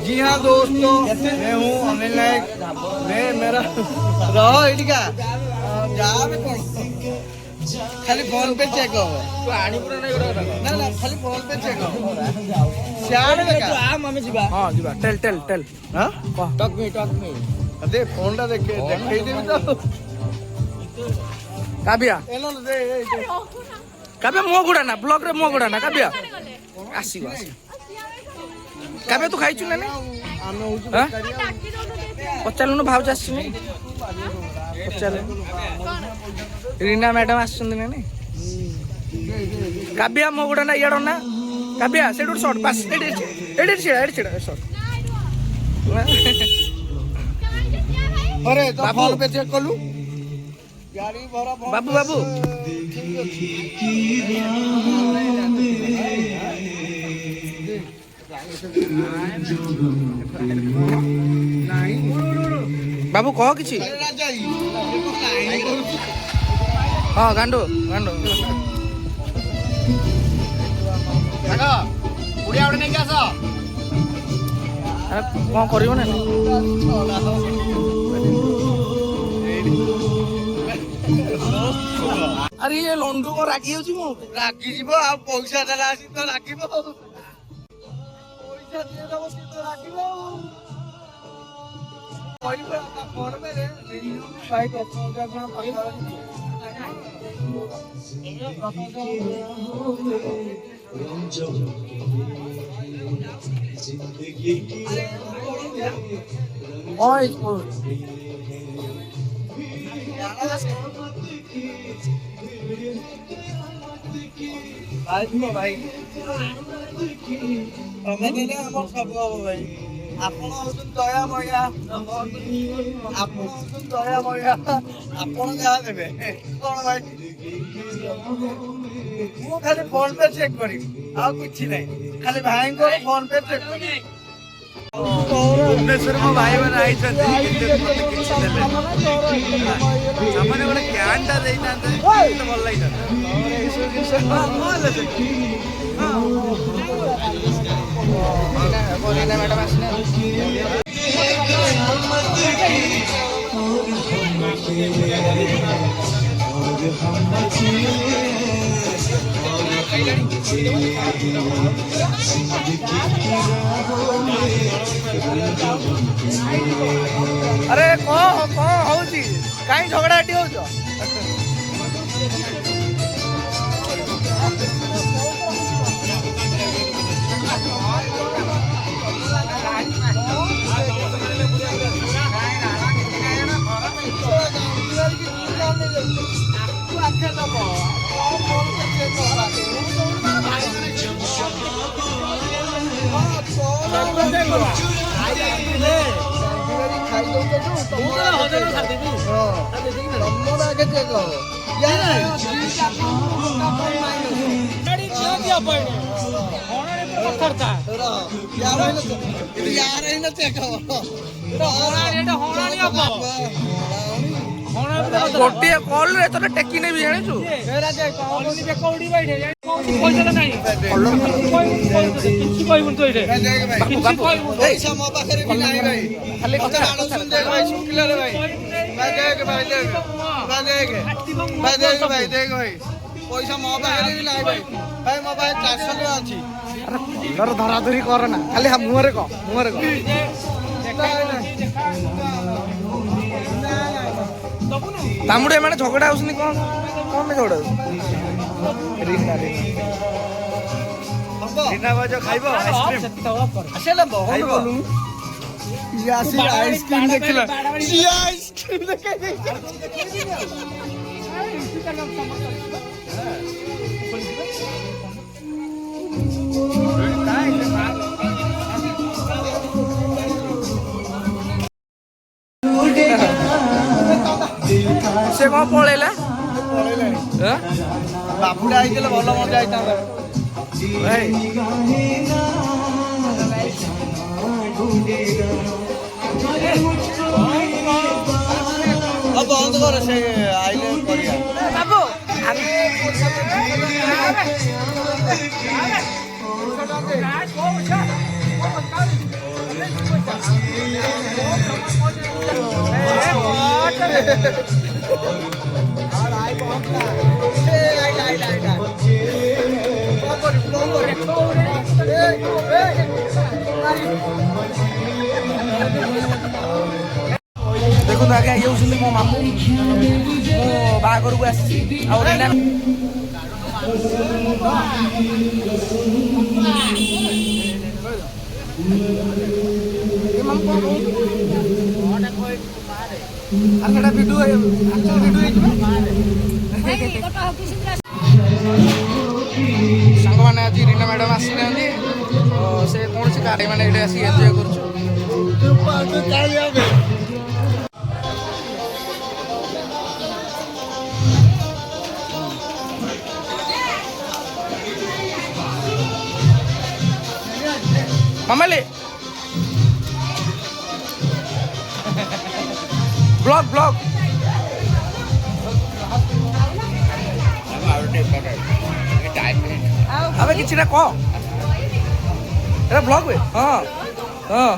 जी हाँ दोस्तों, मैं हूँ अनिल नायक। मैं मेरा रहो इटिका खाली फोन पे चेक हो ना ना खाली फोन पे चेक हो सियाड़े हाँ जीवा टेल टेल टेल हाँ टॉक मी अरे फोन टा देखे देखे देबी तो काबिया एनो दे काबिया मो गुडा ना ब्लॉग रे मो गुडा ना काबिया आसी काबिया तू खाइछु ना आमे होछु पचालु न भाव जासि नै पचाले रीना मैडम आछुन ना नै काबिया मो गुडा ना इयाडो ना काबिया सेडु शॉट पास एडी छिडा शॉट अरे तो फोन पे चेक कलु गाड़ी भरा बाबू बाबू बाबू कह कि हाँ गांडो गांडो बुढ़िया उड़े नहीं क्या कौन करियो ना अरे ये लंडू को रागी होची मो रागी जीवो आ पैसा देला आसी तो रागीबो पैसा दे दबो सी तो रागीबो कोइबो फोन में रे भाई को अपना पैसा ओए भाई हमें देले हमर सब भाई आपण होतन दया मया आपण होतन दया मया आपण जा देबे कोन भाई वो खाली फोन पे चेक करी आ कुछ नहीं खाली भाई को फोन पे चेक करी भुवनेश्वर में भाई मैंने आई सामान्य गोटे क्यान टा देना भल लगी मैडम आसने अरे कौन होची काई झगड़ाटी हो गोटे कॉल रे तो टेकी ने भी जाने छु पैसा मो पाखरे भी नाही भाई खाली कथा सुन दे भाई सुकिला रे भाई देख भाई देख भाई पैसा मो पाखरे भी नाही भाई मो पाखे 400 टका अछि अरे धरा धरी कर ना खाली मुहरे को तामुडे माने झगड़ा होसनी कोन में झगड़ा रीना बाजो खाइबो आइसक्रीम आसेला बहन बोलू यासी आइसक्रीम देखला आइसक्रीम देखे से कौन पळेला बाबुडा आइले भल मजा आइता भाई अब बंद कर से आइले करिया बाबू ଦେଖନ୍ତୁ ଆଜ୍ଞା ଇଏ ହଉଛନ୍ତି ମୋ ମାମୁଁ ମୋ ବାହାଘରକୁ ଆସିଛି ଆଉ ରିନା ସେଟା ଭିଡ଼ିଓ ସାଙ୍ଗମାନେ ଆଜି ରିନା ମ୍ୟାଡ଼ାମ୍ ଆସିନାହାନ୍ତି ସେ କୌଣସି କାର୍ଡ ମାନେ ଏଠି ଆସିକି ଏନ୍ଜୟ କରୁଛୁ। ମାମାଲି ବ୍ଲଗ ବ୍ଲଗ ଆବେ କିଛିଟା କହ ଏଟା ବ୍ଲଗ ହୁଏ ହଁ ହଁ